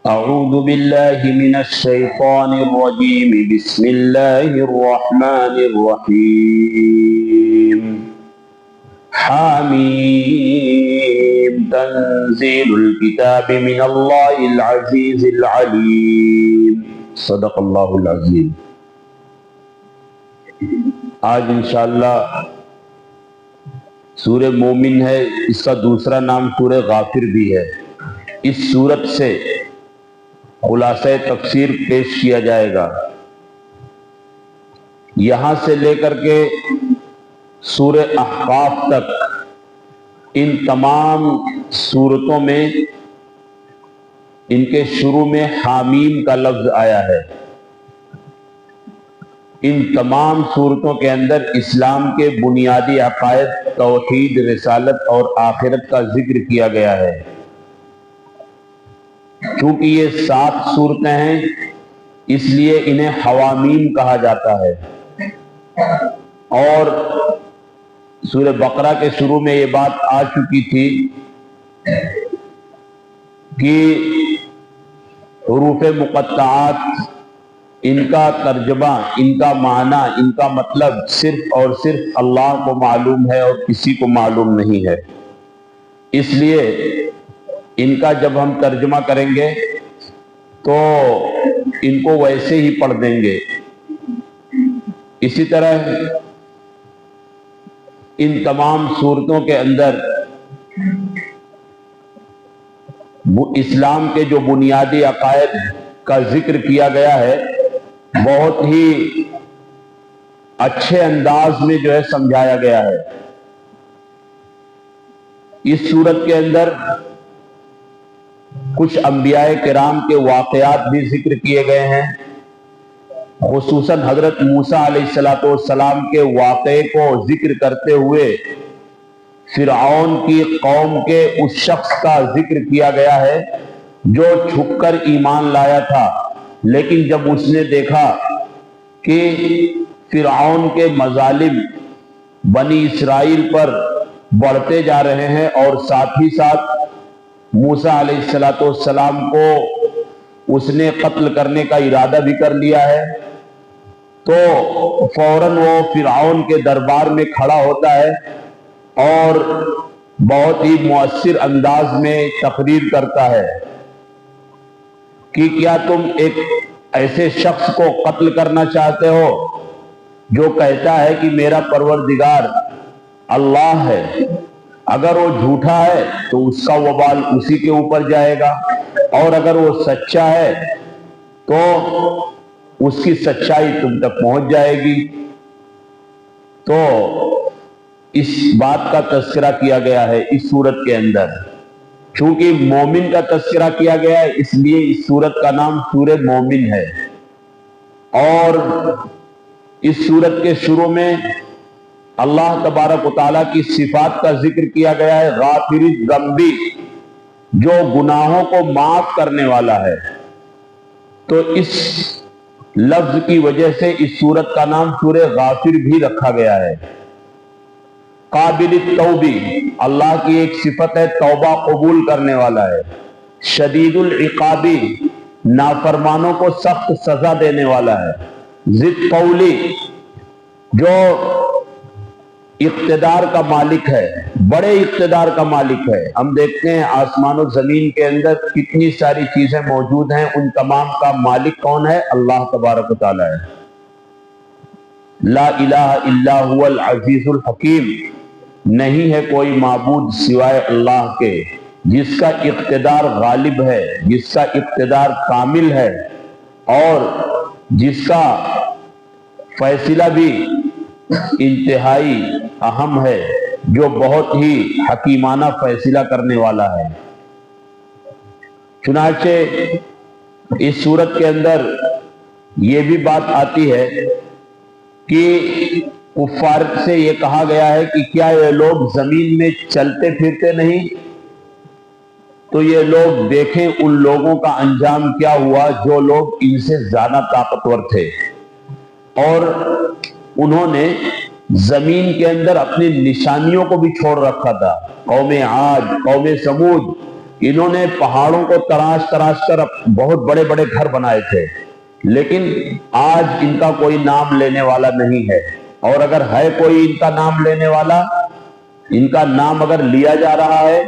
أعوذ بالله من الشيطان الرجيم بسم الله الرحمن الرحيم حاميم تنزيل الكتاب من الله العزيز العليم صدق الله العظيم۔ آج انشاءاللہ سورہ مومن ہے، اس کا دوسرا نام سورہ غافر بھی ہے۔ اس سورت سے خلاصہ تفسیر پیش کیا جائے گا۔ یہاں سے لے کر کے سورہ احقاف تک ان تمام سورتوں میں ان کے شروع میں حامیم کا لفظ آیا ہے۔ ان تمام صورتوں کے اندر اسلام کے بنیادی عقائد، توحید، رسالت اور آخرت کا ذکر کیا گیا ہے۔ چونکہ یہ 7 صورتیں ہیں اس لیے انہیں حوامیم کہا جاتا ہے۔ اور سورہ بقرہ کے شروع میں یہ بات آ چکی تھی کہ حروف مقطعات، ان کا ترجمہ، ان کا معنی، ان کا مطلب صرف اور صرف اللہ کو معلوم ہے اور کسی کو معلوم نہیں ہے۔ اس لیے ان کا جب ہم ترجمہ کریں گے تو ان کو ویسے ہی پڑھ دیں گے۔ اسی طرح ان تمام صورتوں کے اندر اسلام کے جو بنیادی عقائد کا ذکر کیا گیا ہے، بہت ہی اچھے انداز میں جو ہے سمجھایا گیا ہے۔ اس صورت کے اندر کچھ انبیاء کرام کے واقعات بھی ذکر کیے گئے ہیں، خصوصاً حضرت موسیٰ علیہ السلام کے واقعے کو ذکر کرتے ہوئے فرعون کی قوم کے اس شخص کا ذکر کیا گیا ہے جو چھپ کر ایمان لایا تھا، لیکن جب اس نے دیکھا کہ فرعون کے مظالم بنی اسرائیل پر بڑھتے جا رہے ہیں اور ساتھ ہی ساتھ موسیٰ علیہ السلام کو اس نے قتل کرنے کا ارادہ بھی کر لیا ہے، تو فوراً وہ فرعون کے دربار میں کھڑا ہوتا ہے اور بہت ہی مؤثر انداز میں تقریر کرتا ہے کہ کیا تم ایک ایسے شخص کو قتل کرنا چاہتے ہو جو کہتا ہے کہ میرا پروردگار اللہ ہے؟ اگر وہ جھوٹا ہے تو اس کا وبال اسی کے اوپر جائے گا، اور اگر وہ سچا ہے تو اس کی سچائی تم تک پہنچ جائے گی۔ تو اس بات کا تذکرہ کیا گیا ہے اس سورت کے اندر۔ چونکہ مومن کا تذکرہ کیا گیا ہے اس لیے اس سورت کا نام سورہ مومن ہے۔ اور اس سورت کے شروع میں اللہ تبارک و تعالیٰ کی صفات کا ذکر کیا گیا ہے، غافر الذنب، جو گناہوں کو معاف کرنے والا ہے۔ تو اس لفظ کی وجہ سے اس سورت کا نام سورہ غافر بھی رکھا گیا ہے۔ قابل التوب، اللہ کی ایک صفت ہے، توبہ قبول کرنے والا ہے۔ شدید العقاب، نافرمانوں کو سخت سزا دینے والا ہے۔ ذی الطول، جو اقتدار کا مالک ہے، بڑے اقتدار کا مالک ہے۔ ہم دیکھتے ہیں آسمان و زمین کے اندر کتنی ساری چیزیں موجود ہیں، ان تمام کا مالک کون ہے؟ اللہ تبارک و تعالی ہے۔ لا الہ الا هو العزیز الحکیم، نہیں ہے کوئی معبود سوائے اللہ کے جس کا اقتدار غالب ہے، جس کا اقتدار کامل ہے اور جس کا فیصلہ بھی انتہائی اہم ہے، جو بہت ہی حکیمانہ فیصلہ کرنے والا ہے۔ چنانچہ اس صورت کے اندر یہ بھی بات آتی ہے کہ کفار سے یہ کہا گیا ہے کہ کیا یہ لوگ زمین میں چلتے پھرتے نہیں؟ تو یہ لوگ دیکھیں ان لوگوں کا انجام کیا ہوا جو لوگ ان سے زیادہ طاقتور تھے، اور انہوں نے زمین کے اندر اپنی نشانیوں کو بھی چھوڑ رکھا تھا۔ قوم عاد، قوم سمود، انہوں نے پہاڑوں کو تراش تراش کر بہت بڑے بڑے گھر بنائے تھے، لیکن آج ان کا کوئی نام لینے والا نہیں ہے، اور اگر ہے کوئی ان کا نام لینے والا، ان کا نام اگر لیا جا رہا ہے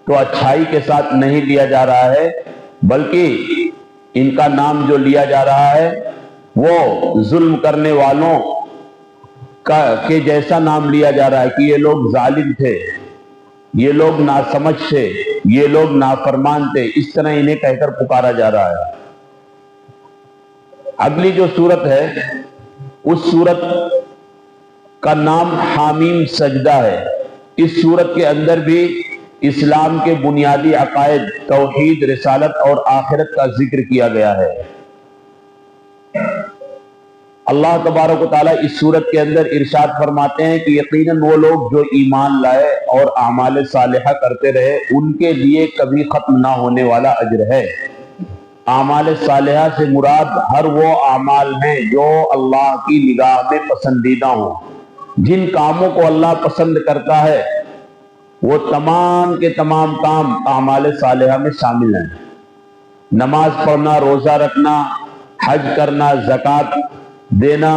تو اچھائی کے ساتھ نہیں لیا جا رہا ہے، بلکہ ان کا نام جو لیا جا رہا ہے وہ ظلم کرنے والوں کے جیسا نام لیا جا رہا ہے کہ یہ لوگ ظالم تھے، یہ لوگ ناسمجھ تھے، یہ لوگ نافرمان تھے، اس طرح انہیں کہہ کر پکارا جا رہا ہے۔ اگلی جو سورت ہے اس سورت کا نام حامیم سجدہ ہے۔ اس سورت کے اندر بھی اسلام کے بنیادی عقائد، توحید، رسالت اور آخرت کا ذکر کیا گیا ہے۔ اللہ تبارک و تعالیٰ اس سورت کے اندر ارشاد فرماتے ہیں کہ یقیناً وہ لوگ جو ایمان لائے اور اعمال صالحہ کرتے رہے ان کے لیے کبھی ختم نہ ہونے والا اجر ہے۔ اعمال صالحہ سے مراد ہر وہ اعمال ہیں جو اللہ کی نگاہ میں پسندیدہ ہوں۔ جن کاموں کو اللہ پسند کرتا ہے وہ تمام کے تمام کام اعمال صالحہ میں شامل ہیں۔ نماز پڑھنا، روزہ رکھنا، حج کرنا، زکوٰۃ دینا،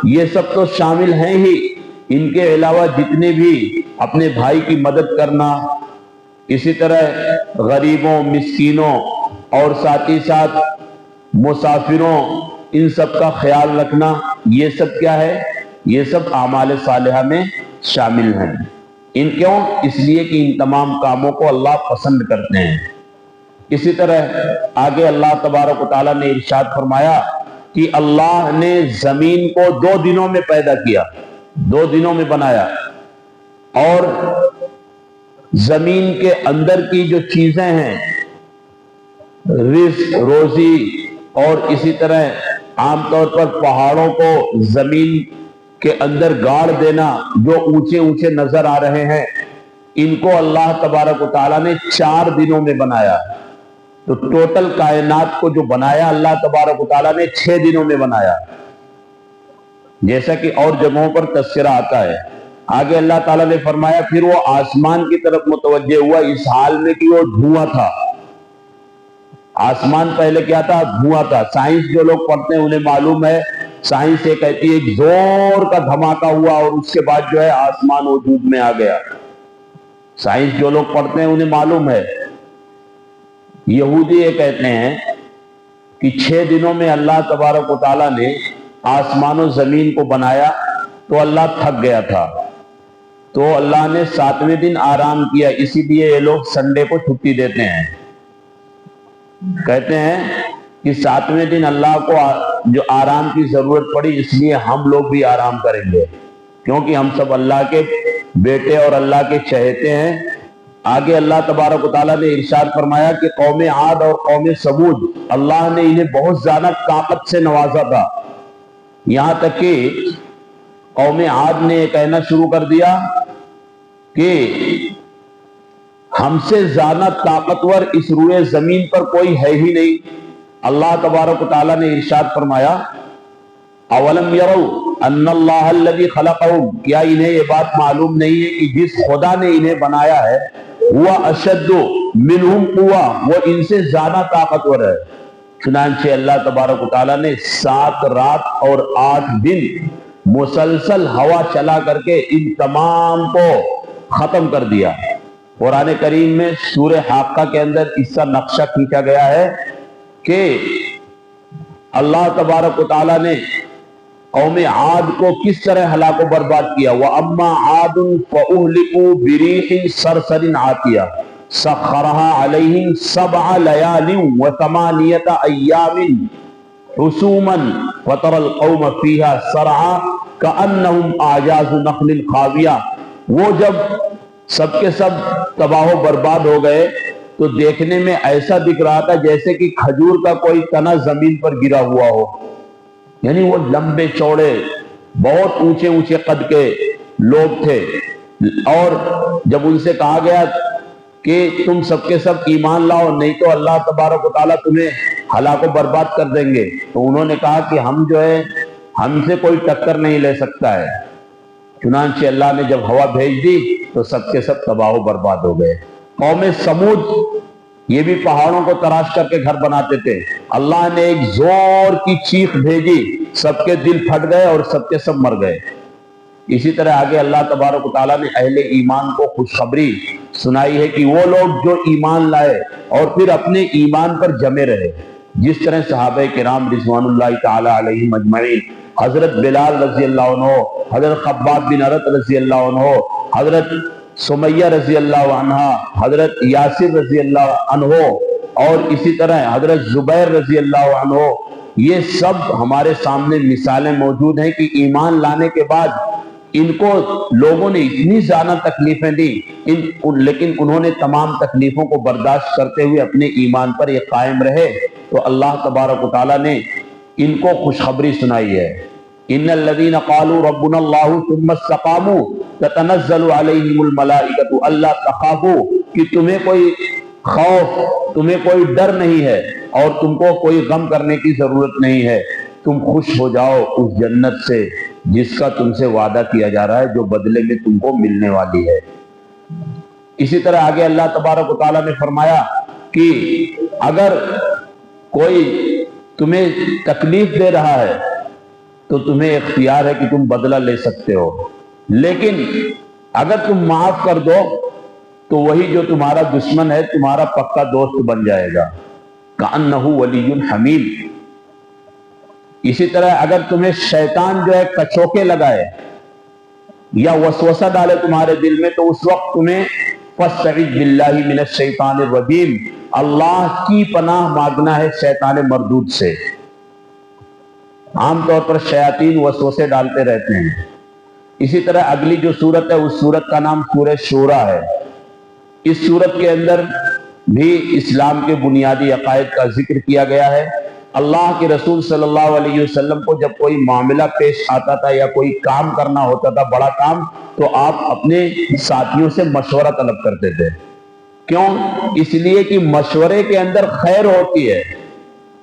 یہ سب تو شامل ہیں ہی۔ ان کے علاوہ جتنے بھی اپنے بھائی کی مدد کرنا، اسی طرح غریبوں، مسکینوں اور ساتھ ہی ساتھ مسافروں، ان سب کا خیال رکھنا، یہ سب کیا ہے؟ یہ سب اعمال صالحہ میں شامل ہیں۔ ان کیوں؟ اس لیے کہ ان تمام کاموں کو اللہ پسند کرتے ہیں۔ اسی طرح آگے اللہ تبارک و تعالیٰ نے ارشاد فرمایا کہ اللہ نے زمین کو 2 دنوں میں پیدا کیا، 2 دنوں میں بنایا، اور زمین کے اندر کی جو چیزیں ہیں، رزق، روزی، اور اسی طرح عام طور پر پہاڑوں کو زمین کے اندر گاڑ دینا جو اونچے اونچے نظر آ رہے ہیں، ان کو اللہ تبارک و تعالیٰ نے 4 دنوں میں بنایا۔ تو ٹوٹل کائنات کو جو بنایا اللہ تبارک و تعالیٰ نے 6 دنوں میں بنایا، جیسا کہ اور جگہوں پر تذکرہ آتا ہے۔ آگے اللہ تعالیٰ نے فرمایا پھر وہ آسمان کی طرف متوجہ ہوا اس حال میں کہ وہ دھواں تھا۔ آسمان پہلے کیا تھا؟ دھواں تھا۔ سائنس جو لوگ پڑھتے ہیں انہیں معلوم ہے، سائنس یہ کہتی ہے ایک زور کا دھماکہ ہوا اور اس کے بعد جو ہے آسمان وجود میں آ گیا۔ سائنس جو لوگ پڑھتے ہیں انہیں معلوم ہے۔ یہودی یہ کہتے ہیں کہ 6 دنوں میں اللہ تبارک و تعالیٰ نے آسمان و زمین کو بنایا تو اللہ تھک گیا تھا، تو اللہ نے 7ویں دن آرام کیا، اسی لیے یہ لوگ سنڈے کو چھٹی دیتے ہیں۔ کہتے ہیں کہ 7ویں دن اللہ کو جو آرام کی ضرورت پڑی، اس لیے ہم لوگ بھی آرام کریں گے، کیونکہ ہم سب اللہ کے بیٹے اور اللہ کے چہیتے ہیں۔ آگے اللہ تبارک و تعالیٰ نے ارشاد فرمایا کہ قوم عاد اور قوم ثمود، اللہ نے انہیں بہت زیادہ طاقت سے نوازا تھا، یہاں تک کہ قوم عاد نے یہ کہنا شروع کر دیا کہ ہم سے زیادہ طاقتور اس روئے زمین پر کوئی ہے ہی نہیں۔ اللہ تبارک و تعالیٰ نے ارشاد فرمایا اولم یروا ان اللہ الذی خلقہم، کیا انہیں یہ بات معلوم نہیں ہے کہ جس خدا نے انہیں بنایا ہے ہوا اشد منہم قوہ، وہ ان سے زیادہ طاقتور ہے۔ چنانچہ اللہ تبارک و تعالیٰ نے 7 رات اور 8 دن مسلسل ہوا چلا کر کے ان تمام کو ختم کر دیا۔ قرآن کریم میں سورہ حاقہ کے اندر اس کا نقشہ کھینچا گیا ہے کہ اللہ تبارک و تعالیٰ نے قوم عاد کو کس طرح ہلاک و برباد کیا۔ وَأَمَّا عَادٌ فَأُهْلِكُوا بِرِيحٍ صَرْصَرٍ عَاتِيَةٍ سَخَّرَهَا عَلَيْهِمْ 7 لَيَالٍ و8 أَيَّامٍ حُسُومًا فَتَرَى الْقَوْمَ فِيهَا صَرْعَىٰ كَأَنَّهُمْ أَعْجَازُ نَخْلٍ خَاوِيَةٍ، وہ جب سب کے سب تباہ و برباد ہو گئے تو دیکھنے میں ایسا دکھ رہا تھا جیسے کہ کھجور کا کوئی تنا زمین پر گرا ہوا ہو، یعنی وہ لمبے چوڑے بہت اونچے اونچے قد کے لوگ تھے، اور جب ان سے کہا گیا کہ تم سب کے سب ایمان لاؤ نہیں تو اللہ تبارک و تعالیٰ تمہیں ہلاک و برباد کر دیں گے، تو انہوں نے کہا کہ ہم جو ہے ہم سے کوئی ٹکر نہیں لے سکتا ہے۔ چنانچہ اللہ نے جب ہوا بھیج دی تو سب کے سب تباہ و برباد ہو گئے۔ قوم سمود یہ بھی پہاڑوں کو تراش کر کے گھر بناتے تھے. اللہ نے ایک زور کی چیخ بھیجی، سب کے دل پھٹ گئے اور سب کے سب مر گئے. اسی طرح آگے اللہ تبارک و تعالیٰ نے اہل ایمان کو خوشخبری سنائی ہے کہ وہ لوگ جو ایمان لائے اور پھر اپنے ایمان پر جمے رہے، جس طرح صحابہ کرام رضوان اللہ تعالی علیہم اجمعین، حضرت بلال رضی اللہ عنہ، حضرت خباب بن ارت رضی اللہ عنہ، حضرت سمیہ رضی اللہ عنہ، حضرت یاسر رضی اللہ عنہ، اور اسی طرح حضرت زبیر رضی اللہ عنہ، یہ سب ہمارے سامنے مثالیں موجود ہیں کہ ایمان لانے کے بعد ان کو لوگوں نے اتنی زیادہ تکلیفیں دی، لیکن انہوں نے تمام تکلیفوں کو برداشت کرتے ہوئے اپنے ایمان پر یہ قائم رہے. تو اللہ تبارک و تعالیٰ نے ان کو خوشخبری سنائی ہے. ان الذين قالوا ربنا الله ثم استقاموا تتنزل عليهم الملائكة الا تخافوا، کہ تمہیں کوئی خوف، تمہیں کوئی ڈر نہیں ہے اور تم کو کوئی غم کرنے کی ضرورت نہیں ہے، تم خوش ہو جاؤ اس جنت سے جس کا تم سے وعدہ کیا جا رہا ہے، جو بدلے میں تم کو ملنے والی ہے. اسی طرح آگے اللہ تبارک و تعالیٰ نے فرمایا کہ اگر کوئی تمہیں تکلیف دے رہا ہے تو تمہیں اختیار ہے کہ تم بدلہ لے سکتے ہو، لیکن اگر تم معاف کر دو تو وہی جو تمہارا دشمن ہے تمہارا پکا دوست بن جائے گا. کأنہ ولی حمیم. اسی طرح اگر تمہیں شیطان جو ہے کچوکے لگائے یا وسوسہ ڈالے تمہارے دل میں، تو اس وقت تمہیں فاستعذ باللہ من الشیطان الرجیم، اللہ کی پناہ مانگنا ہے شیطان مردود سے. عام طور پر شیاطین وسوسے ڈالتے رہتے ہیں. اسی طرح اگلی جو سورت ہے اس سورت کا نام سورہ شورى ہے. اس سورت کے اندر بھی اسلام کے بنیادی عقائد کا ذکر کیا گیا ہے. اللہ کے رسول صلی اللہ علیہ وسلم کو جب کوئی معاملہ پیش آتا تھا یا کوئی کام کرنا ہوتا تھا بڑا کام، تو آپ اپنے ساتھیوں سے مشورہ طلب کرتے تھے. کیوں؟ اس لیے کہ مشورے کے اندر خیر ہوتی ہے،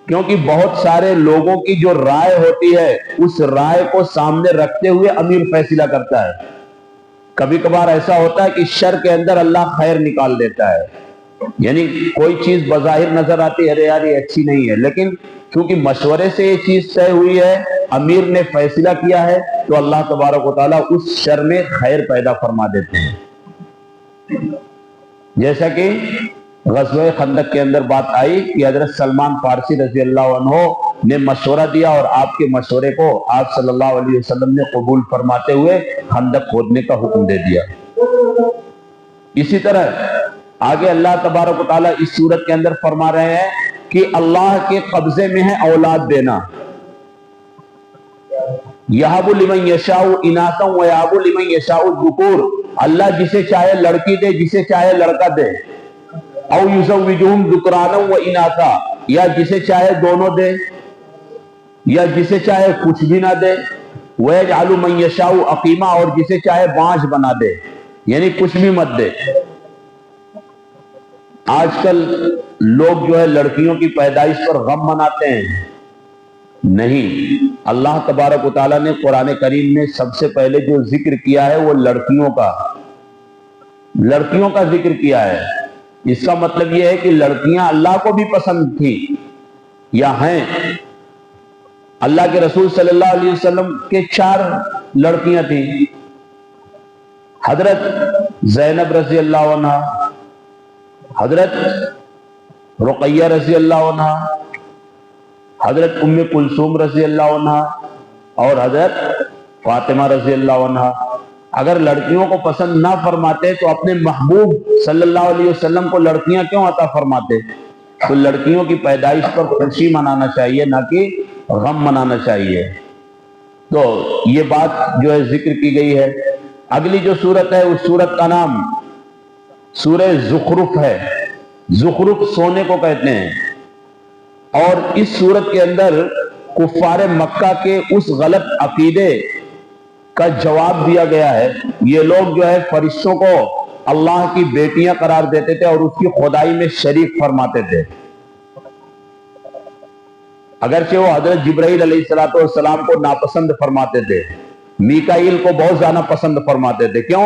کیونکہ بہت سارے لوگوں کی جو رائے ہوتی ہے اس رائے کو سامنے رکھتے ہوئے امیر فیصلہ کرتا ہے. کبھی کبھار ایسا ہوتا ہے کہ شر کے اندر اللہ خیر نکال دیتا ہے، یعنی کوئی چیز بظاہر نظر آتی ہے یار یہ اچھی نہیں ہے، لیکن کیونکہ مشورے سے یہ چیز طے ہوئی ہے، امیر نے فیصلہ کیا ہے، تو اللہ تبارک و تعالیٰ اس شر میں خیر پیدا فرما دیتے ہیں. جیسا کہ غزوہ خندق کے اندر بات آئی کہ حضرت سلمان فارسی رضی اللہ عنہ نے مشورہ دیا اور آپ کے مشورے کو آپ صلی اللہ علیہ وسلم نے قبول فرماتے ہوئے خندق کھودنے کا حکم دے دیا. اسی طرح آگے اللہ تبارک و تعالیٰ اس صورت کے اندر فرما رہے ہیں کہ اللہ کے قبضے میں ہے اولاد دینا. یہب لمن یشاء اناثا ویہب لمن یشاء الذکور، اللہ جسے چاہے لڑکی دے، جسے چاہے لڑکا دے. او یزوجہم ذکرانا و اناثا، یا جسے چاہے دونوں دے یا جسے چاہے کچھ بھی نہ دے. ویجعل من یشاء عقیما، اور جسے چاہے بانجھ بنا دے، یعنی کچھ بھی مت دے. آج کل لوگ جو ہے لڑکیوں کی پیدائش پر غم مناتے ہیں. نہیں، اللہ تبارک و تعالیٰ نے قرآن کریم میں سب سے پہلے جو ذکر کیا ہے وہ لڑکیوں کا ذکر کیا ہے. اس کا مطلب یہ ہے کہ لڑکیاں اللہ کو بھی پسند تھیں یا ہیں. اللہ کے رسول صلی اللہ علیہ وسلم کے 4 لڑکیاں تھیں. حضرت زینب رضی اللہ عنہ، حضرت رقیہ رضی اللہ عنہ، حضرت ام کلثوم رضی اللہ عنہ اور حضرت فاطمہ رضی اللہ عنہ. اگر لڑکیوں کو پسند نہ فرماتے تو اپنے محبوب صلی اللہ علیہ وسلم کو لڑکیاں کیوں عطا فرماتے؟ تو لڑکیوں کی پیدائش پر خوشی منانا چاہیے، نہ کہ غم منانا چاہیے. تو یہ بات جو ہے ذکر کی گئی ہے. اگلی جو سورت ہے اس سورت کا نام سورہ زخرف ہے. زخرف سونے کو کہتے ہیں. اور اس سورت کے اندر کفار مکہ کے اس غلط عقیدے کا جواب دیا گیا ہے. یہ لوگ جو ہے فرشتوں کو اللہ کی بیٹیاں قرار دیتے تھے اور اس کی خدائی میں شریک فرماتے تھے، اگرچہ وہ حضرت جبرائیل علیہ السلام کو ناپسند فرماتے تھے، میکائیل کو بہت زیادہ پسند فرماتے تھے. کیوں؟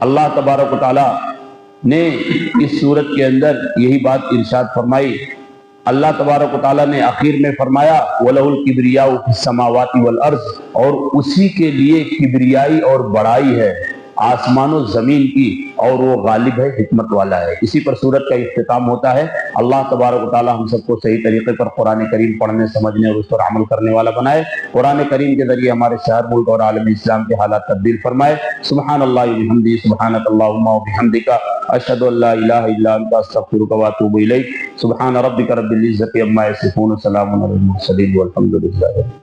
اللہ تبارک و تعالی نے اس صورت کے اندر یہی بات ارشاد فرمائی۔ اللہ تبارک و تعالیٰ نے آخر میں فرمایا وَلَهُ الْكِبْرِيَاءُ فِي السَّمَاوَاتِ وَالْأَرْضِ، اور اسی کے لیے کبریائی اور بڑائی ہے آسمان و زمین کی، اور وہ غالب ہے، حکمت والا ہے۔ اسی پر سورت کا اختتام ہوتا ہے۔ اللہ تبارک و تعالیٰ ہم سب کو صحیح طریقے پر قرآن کریم پڑھنے، سمجھنے اور اس پر عمل کرنے والا بنائے۔ قرآن کریم کے ذریعے ہمارے شہر، ملک اور عالم اسلام کے حالات تبدیل فرمائے۔ سبحان اللہ و بحمدہ، سبحانک اللہم و بحمدک، اشہد ان لا الہ الا انت، استغفرک و اتوب الیک۔ سبحان ربک رب العزۃ عما یصفون، وسلام علی المرسلین والحمد للہ۔